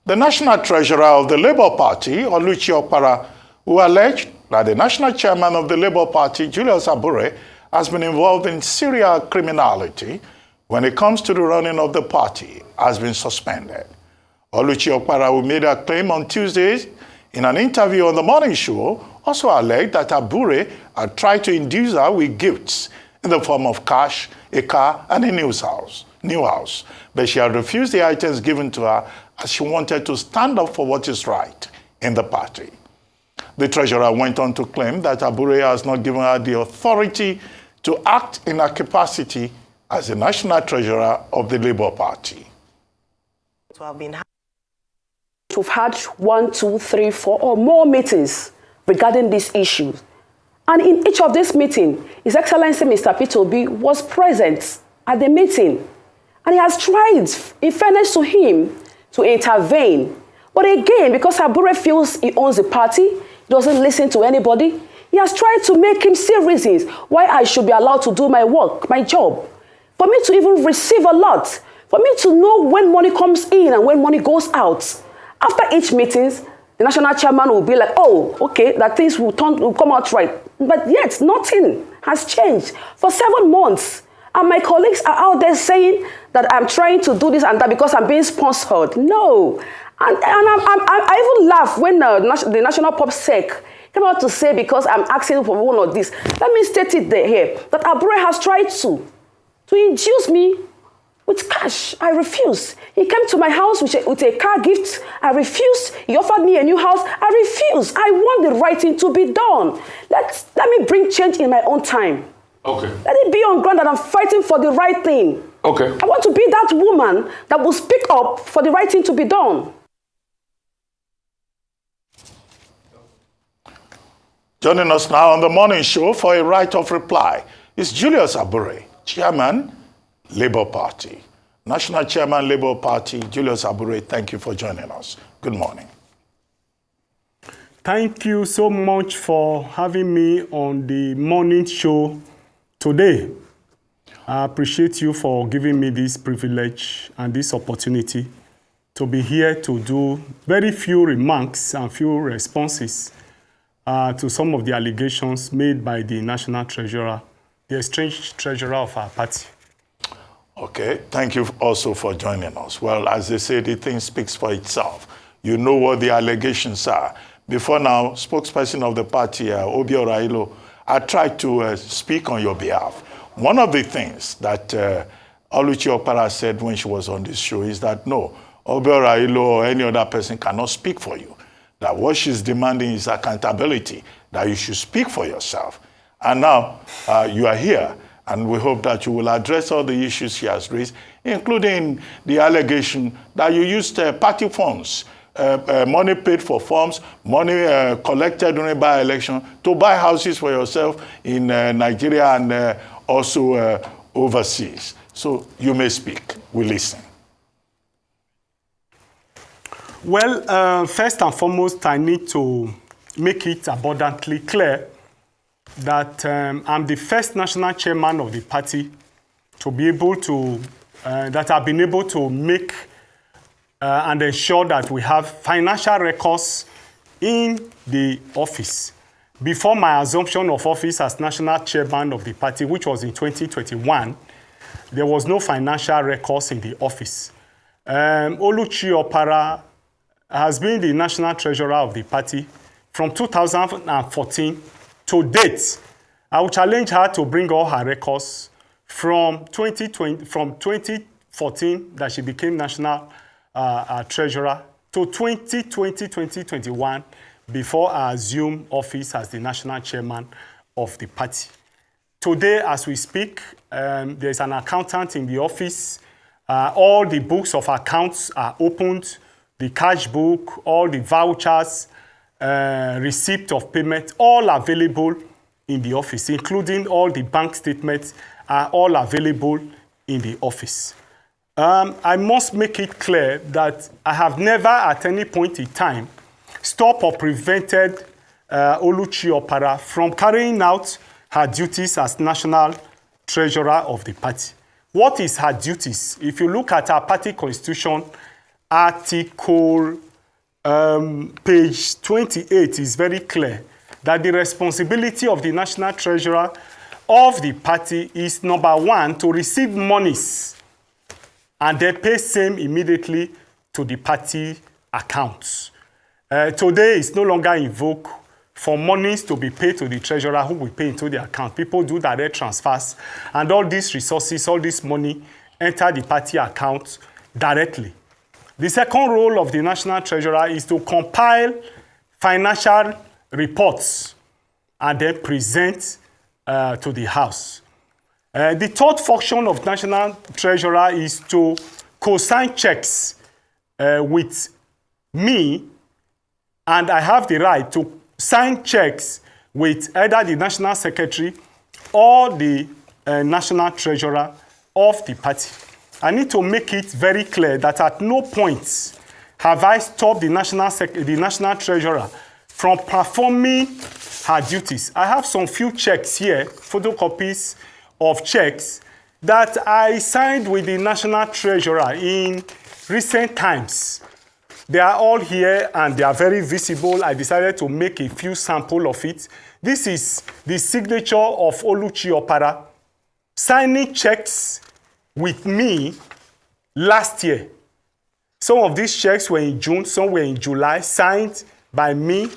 The national treasurer of the Labour Party, Oluchi Okpara, who alleged that the national chairman of the Labour Party, Julius Abure, has been involved in serial criminality when it comes to the running of the party, has been suspended. Oluchi Okpara, who made a claim on Tuesday in an interview on the morning show, also alleged that Abure had tried to induce her with gifts in the form of cash, a car, and a new house. But she had refused the items given to her as she wanted to stand up for what is right in the party. The treasurer went on to claim that Abure has not given her the authority to act in her capacity as the national treasurer of the Labour Party. We've had 1, 2, 3, 4 or more meetings regarding these issues. And in each of these meetings, His Excellency Mr. Peter Obi was present at the meeting. And he has tried, in fairness to him, to intervene. But again, because Abure feels he owns the party, he doesn't listen to anybody, he has tried to make him see reasons why I should be allowed to do my work, my job. For me to even receive a lot. For me to know when money comes in and when money goes out. After each meeting, the national chairman will be like, oh, okay, that things will come out right. But yet, nothing has changed for 7 months. And my colleagues are out there saying that I'm trying to do this and that because I'm being sponsored. No. And I even laugh when the National Pop Sec came out to say because I'm asking for one of this. Let me state it here, that Abure has tried to induce me with cash. I refuse. He came to my house with a car gift. I refused. He offered me a new house. I refused. I want the right thing to be done. Let me bring change in my own time. Okay. Let it be on ground that I'm fighting for the right thing. Okay. I want to be that woman that will speak up for the right thing to be done. Joining us now on the morning show for a right of reply is Julius Abure, Chairman, Labour Party. National Chairman, Labour Party, Julius Abure, thank you for joining us. Good morning. Thank you so much for having me on the morning show today. I appreciate you for giving me this privilege and this opportunity to be here to do very few remarks and few responses to some of the allegations made by the National Treasurer, the estranged Treasurer of our party. Okay, thank you also for joining us. Well, as they say, the thing speaks for itself. You know what the allegations are. Before now, spokesperson of the party, Abure, I tried to speak on your behalf. One of the things that Oluchi Okpara said when she was on this show is that no, Abure or any other person cannot speak for you. That what she's demanding is accountability, that you should speak for yourself. And now you are here, and we hope that you will address all the issues she has raised, including the allegation that you used party funds, money paid for forms, money collected during by-election to buy houses for yourself in Nigeria and also overseas. So you may speak. We listen. Well, first and foremost, I need to make it abundantly clear that I'm the first national chairman of the party to be able to, that I've been able to make and ensure that we have financial records in the office. Before my assumption of office as national chairman of the party, which was in 2021, there was no financial records in the office. Oluchi Okpara has been the national treasurer of the party from 2014 to date. I will challenge her to bring all her records from 2014 that she became national treasurer to 2020-2021 before I assumed office as the national chairman of the party. Today, as we speak, there's an accountant in the office. All the books of accounts are opened. The cash book, all the vouchers, receipt of payment, all available in the office, including all the bank statements are all available in the office. I must make it clear that I have never at any point in time stopped or prevented Oluchi Okpara from carrying out her duties as national treasurer of the party. What is her duties? If you look at our party constitution, Article page 28 is very clear that the responsibility of the National Treasurer of the party is, number one, to receive monies and then pay same immediately to the party accounts. Today, it's no longer in vogue for monies to be paid to the treasurer who will pay into the account. People do direct transfers, and all these resources, all this money enter the party account directly. The second role of the National Treasurer is to compile financial reports and then present to the House. The third function of National Treasurer is to co-sign checks with me, and I have the right to sign checks with either the National Secretary or the National Treasurer of the party. I need to make it very clear that at no point have I stopped the National Treasurer from performing her duties. I have some few checks here, photocopies of checks that I signed with the National Treasurer in recent times. They are all here and they are very visible. I decided to make a few samples of it. This is the signature of Oluchi Opara signing checks with me last year. Some of these checks were in June, some were in July, signed by me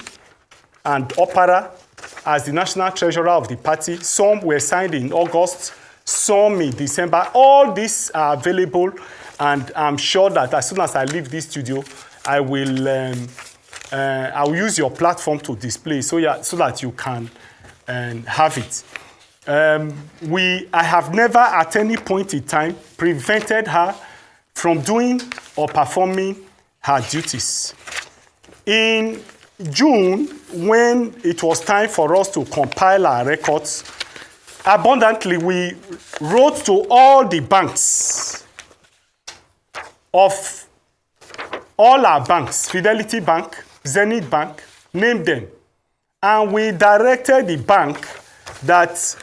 and Opara as the National Treasurer of the party. Some were signed in August, some in December. All these are available, and I'm sure that as soon as I leave this studio, I will use your platform to display so that you can have it. I have never at any point in time prevented her from doing or performing her duties. In June, when it was time for us to compile our records, abundantly we wrote to all the banks of all our banks, Fidelity Bank, Zenith Bank, named them. And we directed the bank that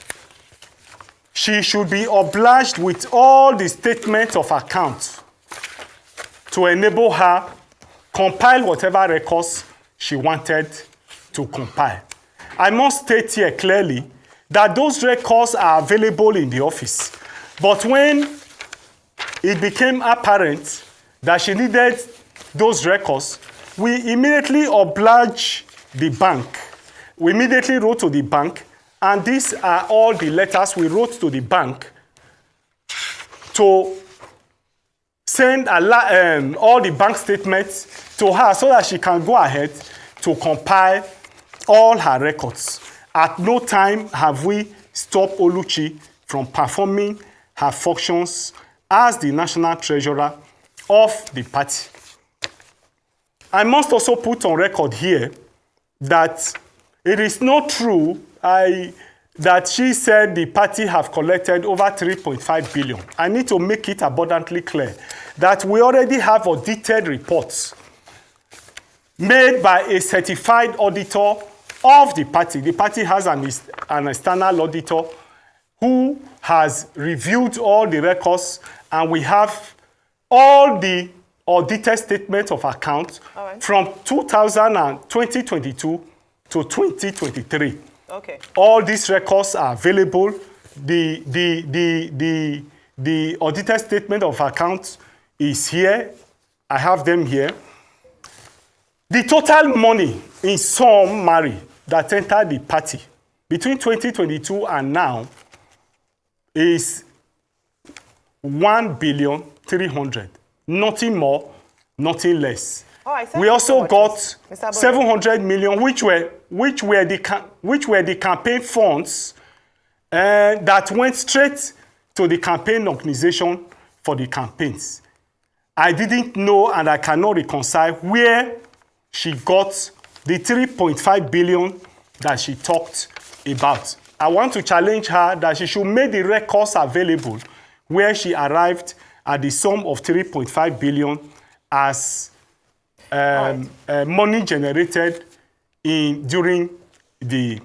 she should be obliged with all the statements of account to enable her compile whatever records she wanted to compile. I must state here clearly that those records are available in the office. But when it became apparent that she needed those records, we immediately obliged the bank. We immediately wrote to the bank, and these are all the letters we wrote to the bank to send all the bank statements to her so that she can go ahead to compile all her records. At no time have we stopped Oluchi from performing her functions as the National Treasurer of the party. I must also put on record here that it is not true that she said the party have collected over 3.5 billion. I need to make it abundantly clear that we already have audited reports made by a certified auditor of the party. The party has an external auditor who has reviewed all the records, and we have all the audited statement of account from 2022 to 2023. Okay. All these records are available. The audited statement of account is here. I have them here. The total money in summary that entered the party between 2022 and now is 1,300,000,000. Nothing more, nothing less. We also got 700 million, which were the campaign funds that went straight to the campaign organization for the campaigns. I didn't know, and I cannot reconcile where she got the 3.5 billion that she talked about. I want to challenge her that she should make the records available where she arrived at the sum of 3.5 billion as money generated during the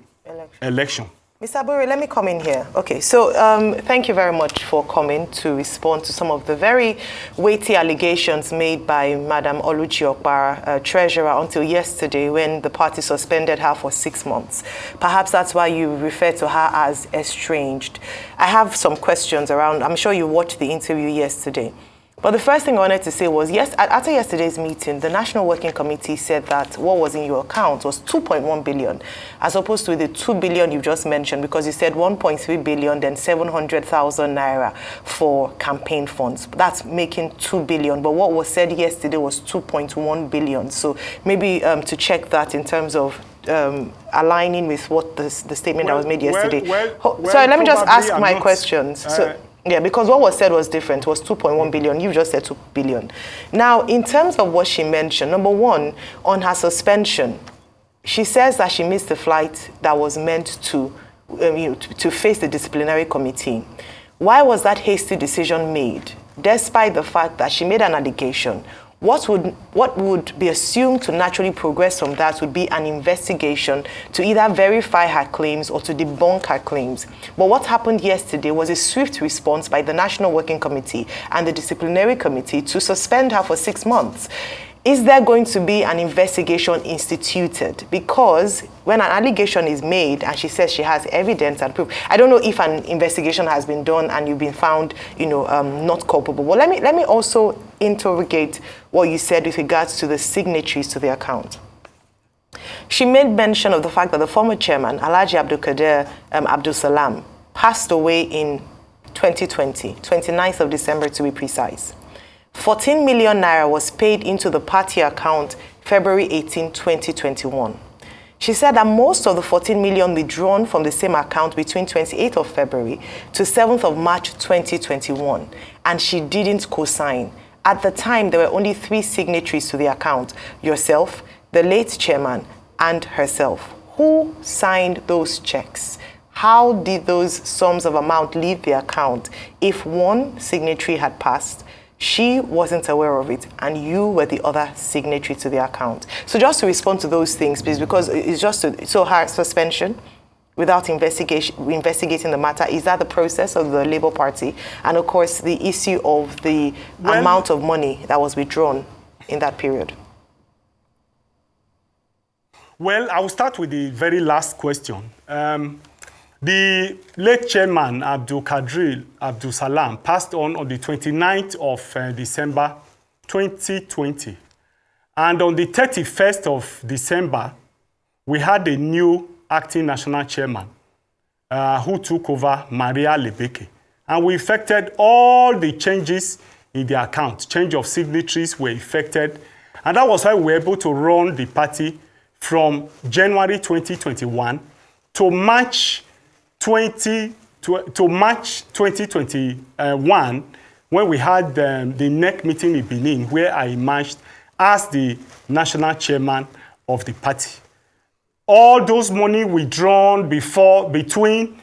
election. Mr. Abure, let me come in here. Okay, so thank you very much for coming to respond to some of the very weighty allegations made by Madam Oluchi Okpara, Treasurer, until yesterday when the party suspended her for 6 months. Perhaps that's why you refer to her as estranged. I have some questions around. I'm sure you watched the interview yesterday. But the first thing I wanted to say was, yes, after yesterday's meeting, the National Working Committee said that what was in your account was 2.1 billion, as opposed to the 2 billion you just mentioned, because you said 1.3 billion, then 700,000 naira for campaign funds. That's making 2 billion. But what was said yesterday was 2.1 billion. So maybe to check that in terms of aligning with what the statement that was made yesterday. Sorry, let me just ask my questions. Yeah, because what was said was different. It was 2.1 billion. You just said 2 billion. Now, in terms of what she mentioned, number one, on her suspension, she says that she missed the flight that was meant to face the disciplinary committee. Why was that hasty decision made, despite the fact that she made an allegation? What would be assumed to naturally progress from that would be an investigation to either verify her claims or to debunk her claims. But what happened yesterday was a swift response by the National Working Committee and the Disciplinary Committee to suspend her for 6 months. Is there going to be an investigation instituted? Because when an allegation is made and she says she has evidence and proof, I don't know if an investigation has been done and you've been found, not culpable. Well, let me also interrogate what you said with regards to the signatories to the account. She made mention of the fact that the former chairman, Alhaji Abdulkader Abdul Salam, passed away in 2020, 29th of December to be precise. 14 million naira was paid into the party account February 18, 2021. She said that most of the 14 million withdrawn from the same account between 28th of February to 7th of March 2021, and she didn't co-sign. At the time, there were only 3 signatories to the account: yourself, the late chairman, and herself. Who signed those checks? How did those sums of amount leave the account if one signatory had passed, she wasn't aware of it, and you were the other signatory to the account? So just to respond to those things, please, because it's just so her suspension without investigating the matter, is that the process of the Labour Party? And of course, the issue of the amount of money that was withdrawn in that period. Well, I will start with the very last question. The late chairman, Abdulkader Abdul Salam, passed on the 29th of December 2020. And on the 31st of December, we had a new acting national chairman who took over, Maria Lebeke. And we effected all the changes in the account. Change of signatories were effected. And that was why we were able to run the party from January 2021 to March 2021, when we had the NEC meeting in Benin, where I emerged as the national chairman of the party. All those money withdrawn between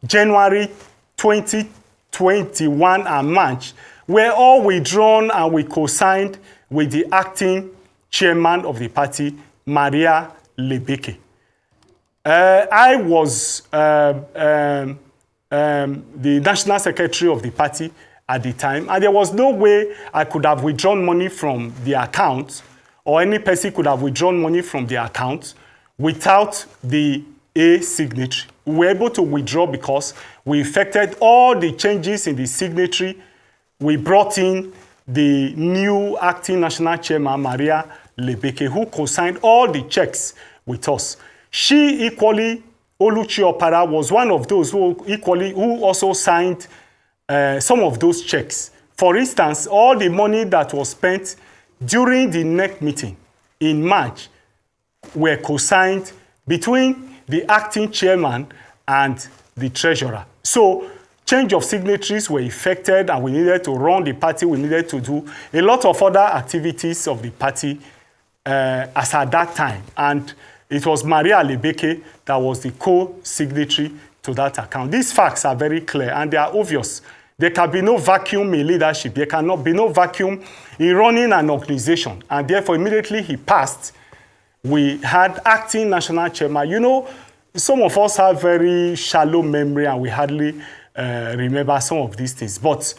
January 2021 and March were all withdrawn, and we co-signed with the acting chairman of the party, Maria Lebeke. I was the national secretary of the party at the time, and there was no way I could have withdrawn money from the account, or any person could have withdrawn money from the account without the A signatory. We were able to withdraw because we effected all the changes in the signatory. We brought in the new acting national chairman, Maria Lebeke, who co-signed all the checks with us. She equally, Oluchi Okpara, was one of those who also signed some of those checks. For instance, all the money that was spent during the NEC meeting in March were co-signed between the acting chairman and the treasurer. So change of signatories were effected, and we needed to run the party. We needed to do a lot of other activities of the party as at that time. And it was Maria Lebeke that was the co-signatory to that account. These facts are very clear, and they are obvious. There can be no vacuum in leadership. There cannot be no vacuum in running an organization. And therefore, immediately he passed, we had acting national chairman. You know, some of us have very shallow memory and we hardly remember some of these things. But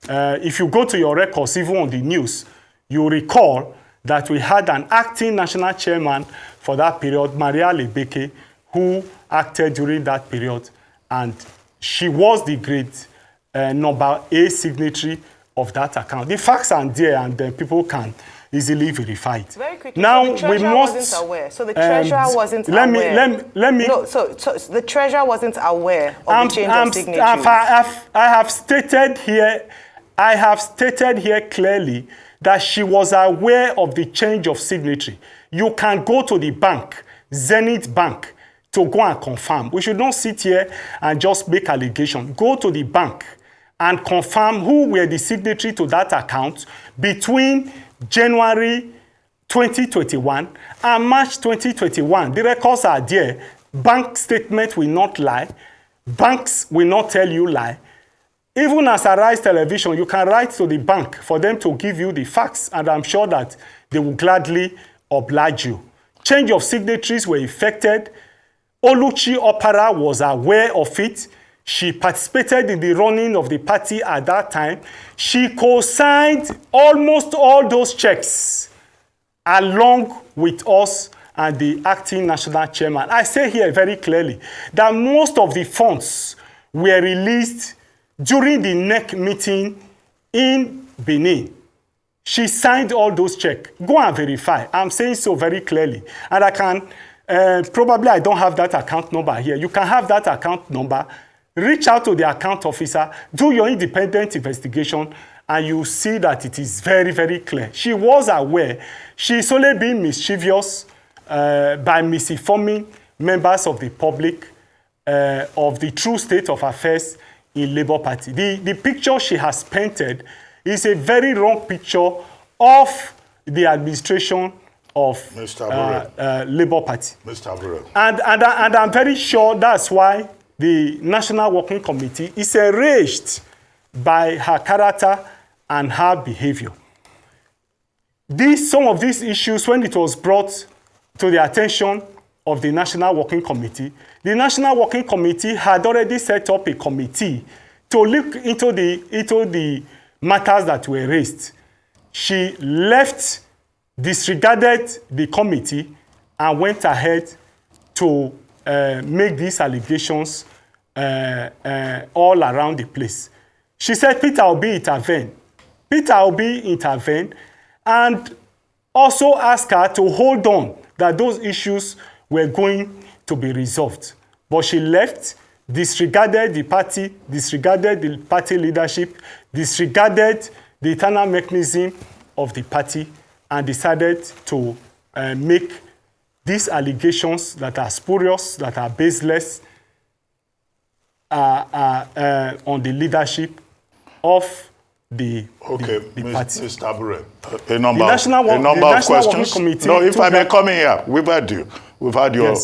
if you go to your records, even on the news, you recall that we had an acting national chairman for that period, Maria Lebeke, who acted during that period, and she was the grade number A signatory of that account. The facts are there, and then people can easily verify it. Very quickly, now, so the treasurer wasn't aware. So the treasurer wasn't aware. Let me. No, so the treasurer wasn't aware of the change of signatures. I have stated here clearly that she was aware of the change of signatory. You can go to the bank, Zenith Bank, to go and confirm. We should not sit here and just make allegations. Go to the bank and confirm who were the signatory to that account between January 2021 and March 2021. The records are there. Bank statement will not lie. Banks will not tell you lie. Even as Arise Television, you can write to the bank for them to give you the facts, and I'm sure that they will gladly oblige you. Change of signatories were effected. Oluchi Opara was aware of it. She participated in the running of the party at that time. She co-signed almost all those checks along with us and the acting national chairman. I say here very clearly that most of the funds were released during the NEC meeting in Benin. She signed all those checks. Go and verify. I'm saying so very clearly. And I can, probably I don't have that account number here. You can have that account number. Reach out to the account officer. Do your independent investigation. And you see that it is very, very clear. She was aware. She's only been mischievous by misinforming members of the public of the true state of affairs in Labour Party. The picture she has painted is a very wrong picture of the administration of Labour Party. Mr. Abure. And I'm very sure that's why the National Working Committee is enraged by her character and her behavior. Some of these issues, when it was brought to the attention of the National Working Committee, the National Working Committee had already set up a committee to look into the matters that were raised. She left, disregarded the committee, and went ahead to make these allegations all around the place. She said Peter Obi intervened. Peter Obi intervened and also asked her to hold on that those issues were going to be resolved. But she left, disregarded the party leadership, disregarded the internal mechanism of the party, and decided to make these allegations that are spurious, that are baseless, on the leadership of the party. Mr. Abure, a number of questions. No, if I may come in here, we've had you. We've had your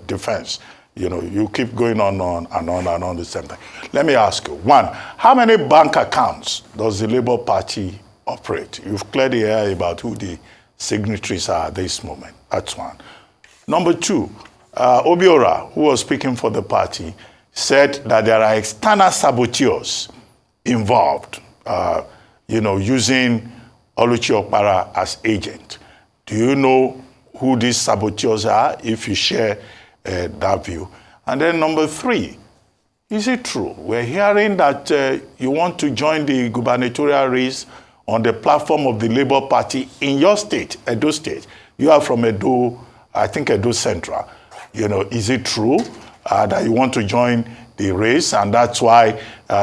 defense. You know, you keep going on and on the same thing. Let me ask you, one, how many bank accounts does the Labour Party operate? You've cleared the air about who the signatories are at this moment. That's one. Number two, Abure, who was speaking for the party, said that there are external saboteurs involved, using Oluchi Opara as agent. Do you know who these saboteurs are, if you share that view? And then number three, is it true? We're hearing that you want to join the gubernatorial race on the platform of the Labour Party in your state, Edo State. You are from Edo, I think Edo Central. Is it true that you want to join the race, and that's why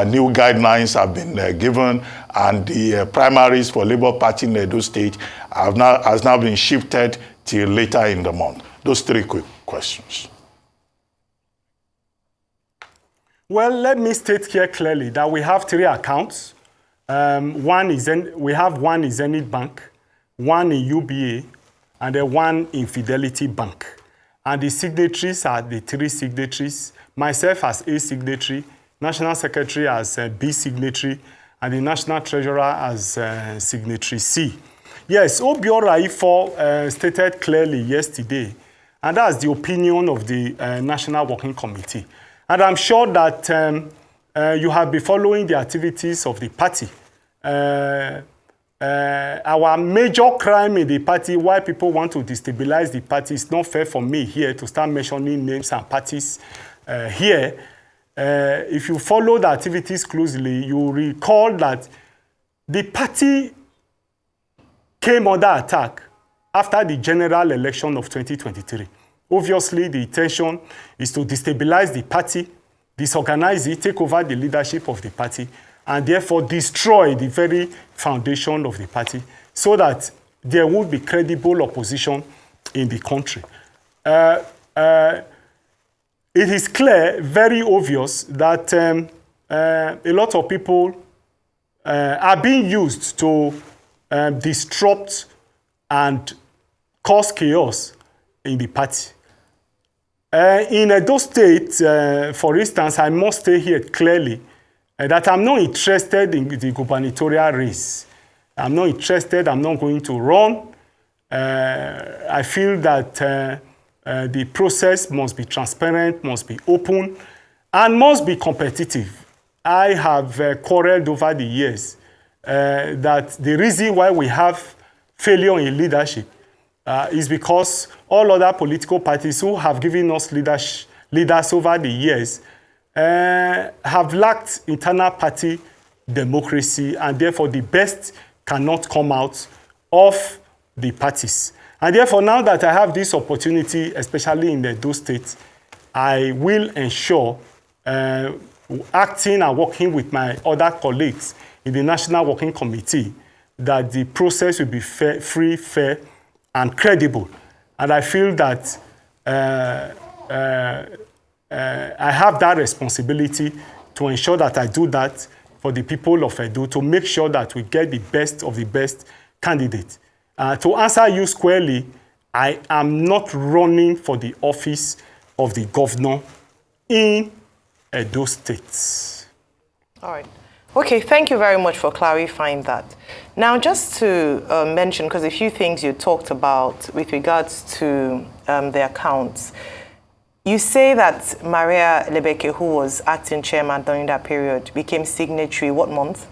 new guidelines have been given, and the primaries for Labour Party in Edo State has now been shifted till later in the month? Those three quick questions. Well, let me state here clearly that we have three accounts. We have one in Zenith Bank, one in UBA, and then one in Fidelity Bank. And the signatories are the three signatories. Myself as A signatory, National Secretary as B signatory, and the National Treasurer as signatory C. Yes, Abure stated clearly yesterday And that's the opinion of the National Working Committee. And I'm sure that you have been following the activities of the party. Our major crime in the party, why people want to destabilize the party, it's not fair for me here to start mentioning names and parties here. If you follow the activities closely, you recall that the party came under attack after the general election of 2023. Obviously, the intention is to destabilize the party, disorganize it, take over the leadership of the party, and therefore destroy the very foundation of the party so that there would be credible opposition in the country. It is clear, very obvious, that a lot of people are being used to disrupt and cause chaos in the party. In Edo State, for instance, I must say here clearly that I'm not interested in the gubernatorial race. I'm not interested, I'm not going to run. I feel that the process must be transparent, must be open, and must be competitive. I have quarreled over the years that the reason why we have failure in leadership is because all other political parties who have given us leaders over the years have lacked internal party democracy, and therefore the best cannot come out of the parties. And therefore, now that I have this opportunity, especially in the Edo State, I will ensure, acting and working with my other colleagues in the National Working Committee, that the process will be fair, free, fair, and credible. And I feel that I have that responsibility to ensure that I do that for the people of Edo, to make sure that we get the best of the best candidates. To answer you squarely, I am not running for the office of the governor in Edo State. All right. Okay, thank you very much for clarifying that. Now, just to mention, because a few things you talked about with regards to the accounts, you say that Maria Lebeke, who was acting chairman during that period, became signatory what month?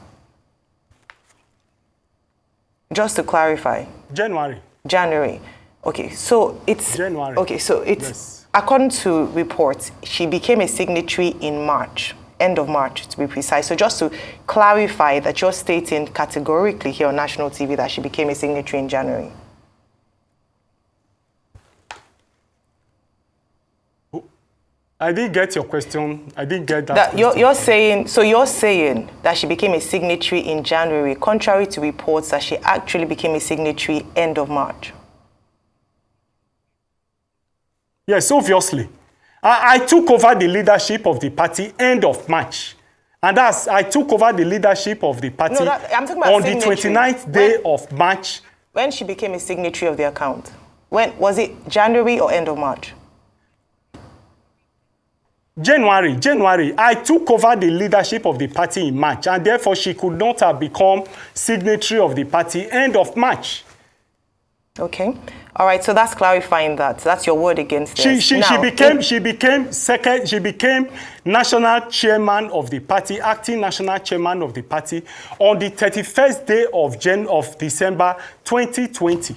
Just to clarify. January. January. Okay, so it's... January. Okay, so it's... Yes. According to reports, she became a signatory in March. End of March, to be precise. So just to clarify that you're stating categorically here on national TV that she became a signatory in January. I didn't get your question. I didn't get that. You're saying that she became a signatory in January, contrary to reports that she actually became a signatory end of March. Yes, obviously. I took over the leadership of the party end of March. And I took over the leadership of the party I'm talking about on the 29th day of March. When she became a signatory of the account? When was it, January or end of March? January. I took over the leadership of the party in March, and therefore she could not have become signatory of the party end of March. Okay. All right, so that's clarifying that. That's your word against this. She became national chairman of the party, acting national chairman of the party on the 31st day of December 2020.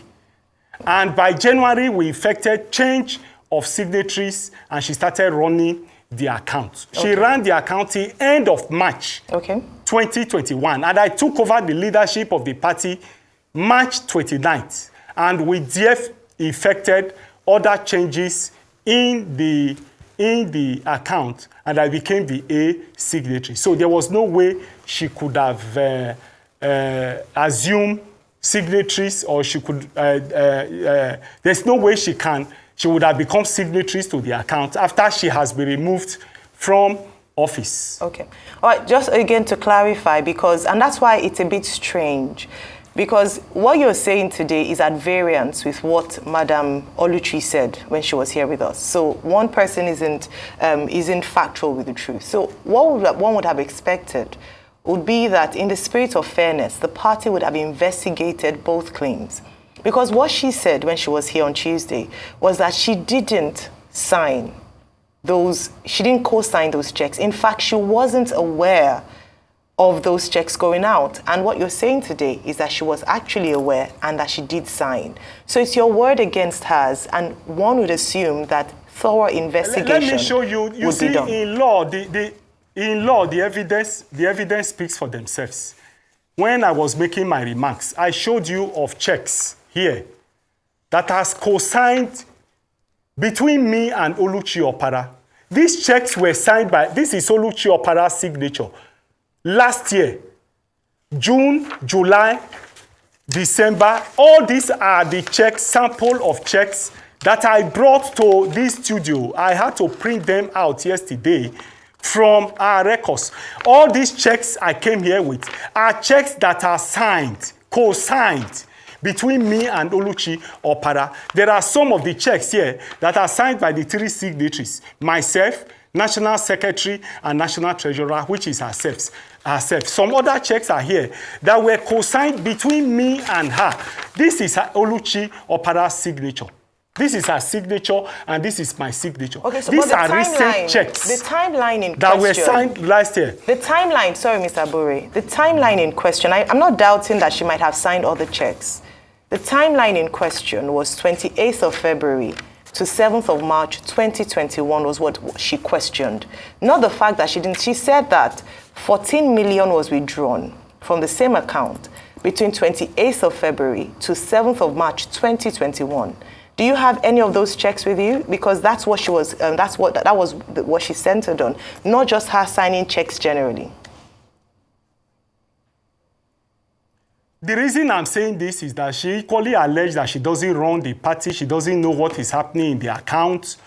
And by January, we effected change of signatories, and she started running the account. Okay. She ran the account till end of March 2021. And I took over the leadership of the party March 29th. And we effected other changes in the account, and I became the A signatory. So there was no way she could have assumed signatories, or she could. There's no way she would have become signatories to the account after she has been removed from office. Okay. All right. Just again to clarify, and that's why it's a bit strange. Because what you're saying today is at variance with what Madam Oluchi said when she was here with us. So one person isn't factual with the truth. So what one would have expected would be that in the spirit of fairness, the party would have investigated both claims. Because what she said when she was here on Tuesday was that she didn't sign she didn't co-sign those checks. In fact, she wasn't aware of those checks going out. And what you're saying today is that she was actually aware and that she did sign. So it's your word against hers, and one would assume that thorough investigation. Let me show you. You see, in law, the evidence speaks for themselves. When I was making my remarks, I showed you of checks here that has co-signed between me and Oluchi Opara. These checks were signed by, this is Oluchi Opara's signature. Last year, June, July, December, all these are the checks, sample of checks that I brought to this studio. I had to print them out yesterday from our records. All these checks I came here with are checks that are signed, co-signed between me and Oluchi Opara. There are some of the checks here that are signed by the 3 signatories, myself, National Secretary, and National Treasurer, which is herself. Some other checks are here that were co-signed between me and her. This is Oluchi Opara's signature. This is her signature, and this is my signature. Okay, so these are recent checks the timeline in that question, were signed last year. The timeline, sorry, Mr. Abure, the timeline in question, I'm not doubting that she might have signed other checks. The timeline in question was 28th of February to 7th of March 2021 was what she questioned. Not the fact that she said that 14 million was withdrawn from the same account between 28th of February to 7th of March 2021. Do you have any of those checks with you? Because that's what she was, that was what she centered on, not just her signing checks generally. The reason I'm saying this is that she equally alleged that she doesn't run the party, she doesn't know what is happening in the accounts.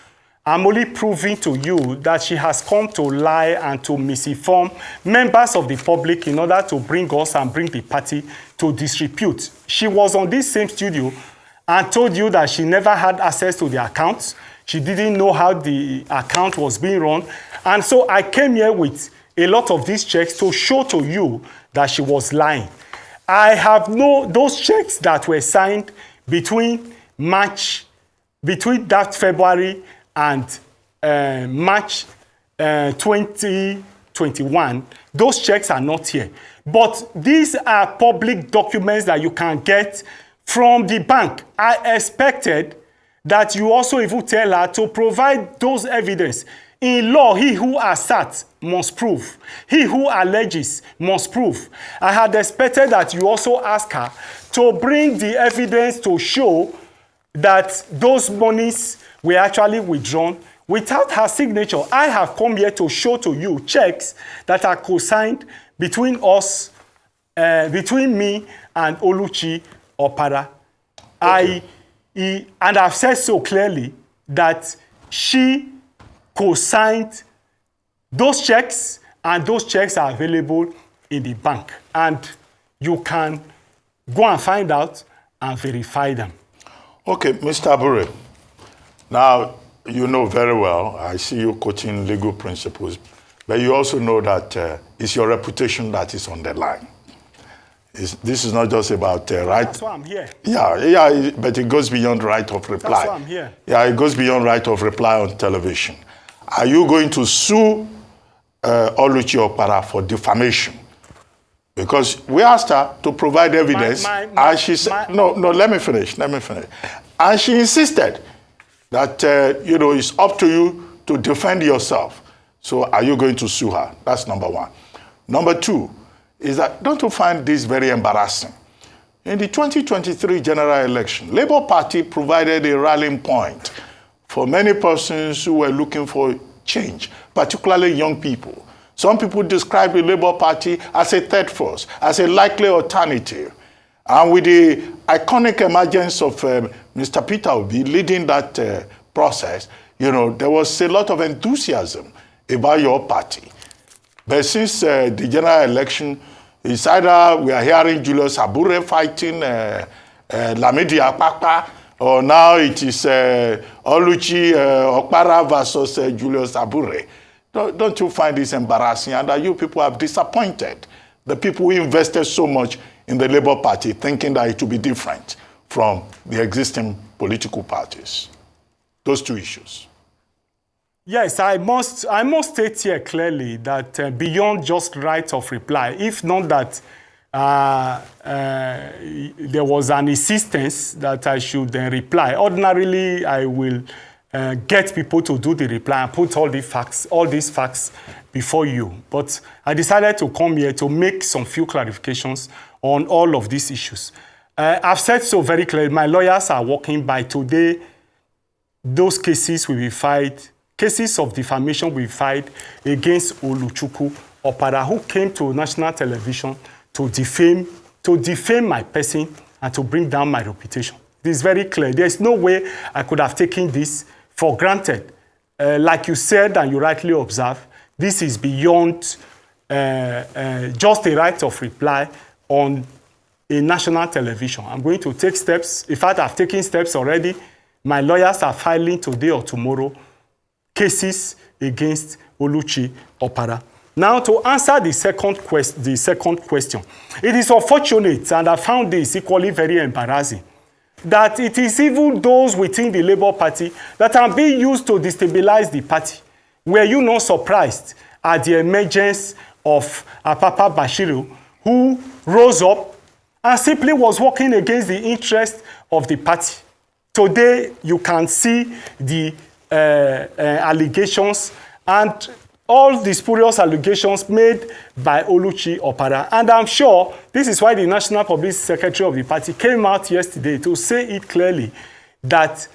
I'm only proving to you that she has come to lie and to misinform members of the public in order to bring us and bring the party to disrepute. She was on this same studio and told you that she never had access to the accounts. She didn't know how the account was being run. And so I came here with a lot of these checks to show to you that she was lying. I have those checks that were signed between that February and March 2021. Those checks are not here. But these are public documents that you can get from the bank. I expected that you also even tell her to provide those evidence. In law, he who asserts must prove. He who alleges must prove. I had expected that you also ask her to bring the evidence to show that those monies were actually withdrawn without her signature. I have come here to show to you checks that are co-signed between us, between me and Oluchi Opara. Okay. And I've said so clearly that she co-signed those checks, and those checks are available in the bank. And you can go and find out and verify them. Okay, Mr. Abure, now you know very well, I see you quoting legal principles, but you also know that it's your reputation that is on the line. This is not just about right. That's why I'm here. Yeah, but it goes beyond right of reply. That's why I'm here. Yeah, it goes beyond right of reply on television. Are you going to sue Oluchi Opara for defamation? Because we asked her to provide evidence, and she said, no, let me finish. And she insisted that, it's up to you to defend yourself. So are you going to sue her? That's number one. Number two is that, don't you find this very embarrassing? In the 2023 general election, Labour Party provided a rallying point for many persons who were looking for change, particularly young people. Some people describe the Labour Party as a third force, as a likely alternative. And with the iconic emergence of Mr. Peter Obi leading that process, there was a lot of enthusiasm about your party. But since the general election, it's either we are hearing Julius Abure fighting Lamidi Akpakpa, or now it is Oluchi Opara versus Julius Abure. Don't you find this embarrassing? And that you people have disappointed the people who invested so much in the Labour Party, thinking that it will be different from the existing political parties? Those two issues. Yes, I must state here clearly that beyond just right of reply, if not that there was an insistence that I should then reply, ordinarily I will get people to do the reply and put all these facts before you. But I decided to come here to make some few clarifications on all of these issues. I've said so very clearly. My lawyers are working by today. Those cases will be filed. Cases of defamation will be filed against Oluchukwu Opara, who came to national television to defame my person and to bring down my reputation. It is very clear. There's no way I could have taken this for granted. Like you said and you rightly observed, this is beyond just a right of reply on a national television. I'm going to take steps. In fact, I've taken steps already. My lawyers are filing today or tomorrow cases against Oluchi Opara. Now, to answer the second question, it is unfortunate, and I found this equally very embarrassing, that it is even those within the Labour Party that are being used to destabilize the party. Were you not surprised at the emergence of Apapa Bashiru, who rose up and simply was working against the interest of the party? Today, you can see the allegations and all the spurious allegations made by Oluchi Opara. And I'm sure this is why the National Publicity Secretary of the party came out yesterday to say it clearly that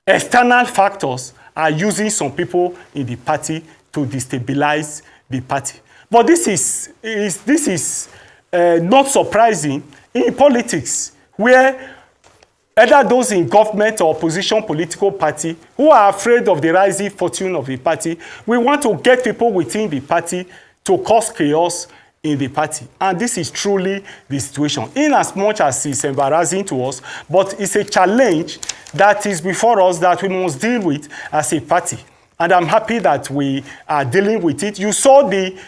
external factors are using some people in the party to destabilize the party. But this is not surprising in politics, where either those in government or opposition political party who are afraid of the rising fortune of the party, we want to get people within the party to cause chaos in the party. And this is truly the situation, in as much as it's embarrassing to us, but it's a challenge that is before us that we must deal with as a party. And I'm happy that we are dealing with it. You saw the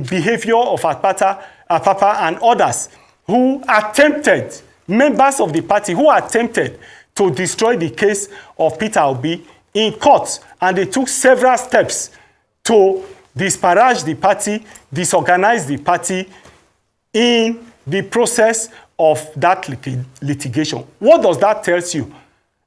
behavior of Apapa and others who attempted, members of the party who attempted to destroy the case of Peter Obi in court, and they took several steps to disparage the party, disorganize the party in the process of that litigation. What does that tell you?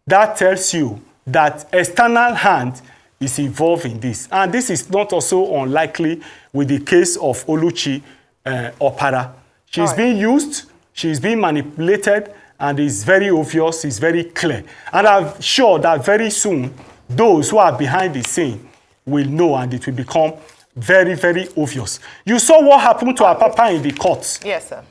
That tells you that external hand is involved in this. And this is not also unlikely with the case of Oluchi Opara. She's being used, she's being manipulated, and it's very obvious, it's very clear. And I'm sure that very soon, those who are behind the scene will know, and it will become very, very obvious. You saw what happened to Apapa in the courts. Yes, sir.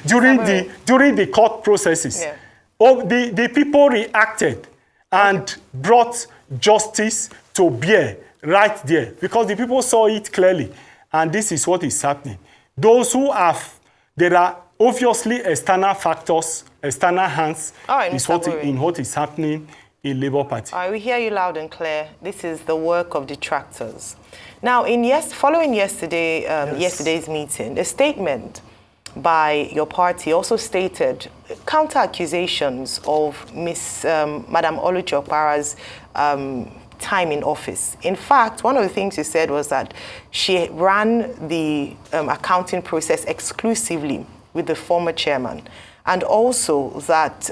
during the court processes. Yeah. The people reacted and brought justice to bear right there, because the people saw it clearly. And this is what is happening. Those who have, there are obviously external factors, external hands, in what is happening in Labour Party. All right, we hear you loud and clear. This is the work of detractors. Now, following yesterday's meeting, a statement by your party also stated counter-accusations of Madam Oluchi Opara's time in office. In fact, one of the things you said was that she ran the accounting process exclusively with the former chairman, and also that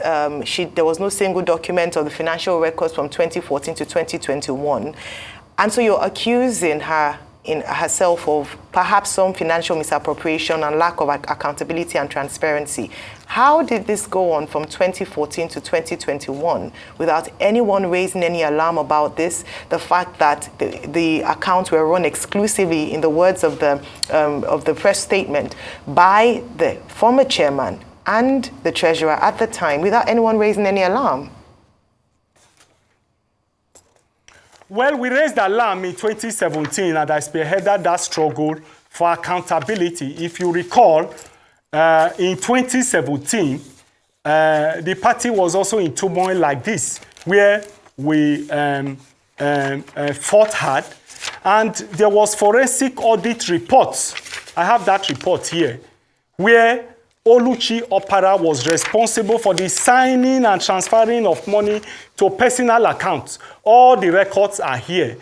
there was no single document of the financial records from 2014 to 2021. And so you're accusing herself of perhaps some financial misappropriation and lack of accountability and transparency. How did this go on from 2014 to 2021 without anyone raising any alarm about this? The fact that the accounts were run exclusively, in the words of the press statement, by the former chairman and the treasurer at the time, without anyone raising any alarm? Well, we raised alarm in 2017, and I spearheaded that struggle for accountability. If you recall, in 2017, the party was also in turmoil like this, where we fought hard, and there was forensic audit reports. I have that report here, where Oluchi Opara was responsible for the signing and transferring of money to personal accounts. All the records are here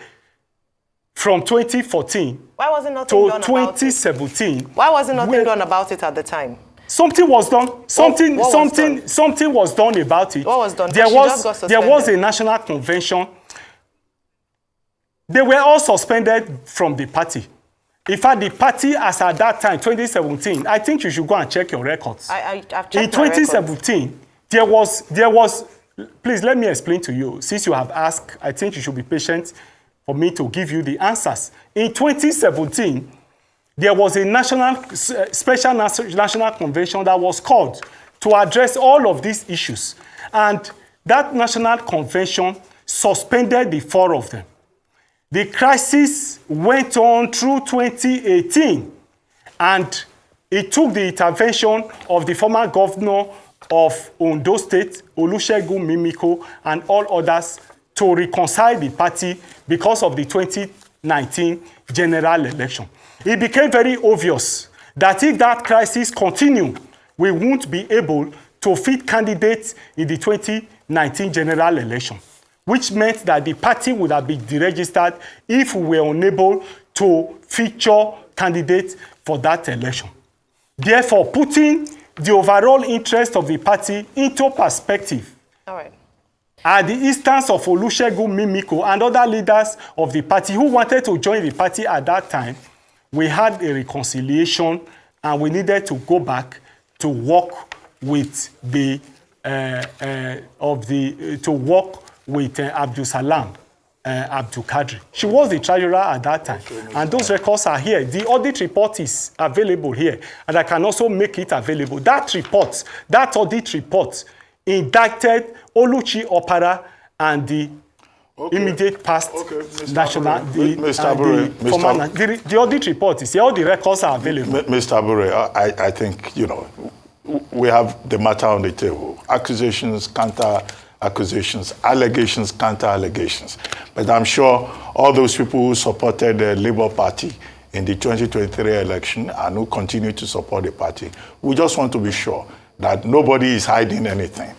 from 2014 Why wasn't nothing to done about it? 2017. Why wasn't nothing done about it at the time? Something was done. Something was done? was done about it. What was done? There She just got was suspended. a national convention. They were all suspended from the party. In fact, the party, as at that time, 2017, I think you should go and check your records. I've checked In my records. 2017, there was. Please let me explain to you. Since you have asked, I think you should be patient for me to give you the answers. In 2017, there was a special national convention that was called to address all of these issues. And that national convention suspended the four of them. The crisis went on through 2018, and it took the intervention of the former governor of Ondo State, Olusegun Mimiko, and all others to reconcile the party because of the 2019 general election. It became very obvious that if that crisis continued, we won't be able to fit candidates in the 2019 general election, which meant that the party would have been deregistered if we were unable to feature candidates for that election. Therefore, putting the overall interest of the party into perspective, All right. at the instance of Olusegun Mimiko and other leaders of the party who wanted to join the party at that time, we had a reconciliation and we needed to go back to work with the Abdul Salam Abdul Kadri. She was the treasurer at that time, and those records are here. The audit report is available here, and I can also make it available. That audit report, indicted Oluchi Opara and the immediate past national, the audit report is here. All the records are available. Mr. Abure, I think, we have the matter on the table. Accusations, counter-accusations, allegations, counter-allegations. But I'm sure all those people who supported the Labour Party in the 2023 election and who continue to support the party, we just want to be sure that nobody is hiding anything.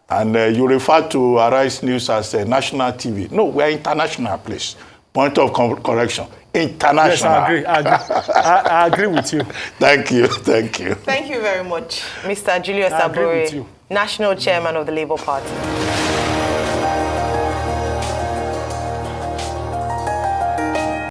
And you refer to Arise News as a national TV. No, we're international, please. Point of correction. International. Yes, I agree. I agree with you. Thank you. Thank you. Thank you very much, Mr. Julius I agree with Abure, you. National Chairman of the Labour Party.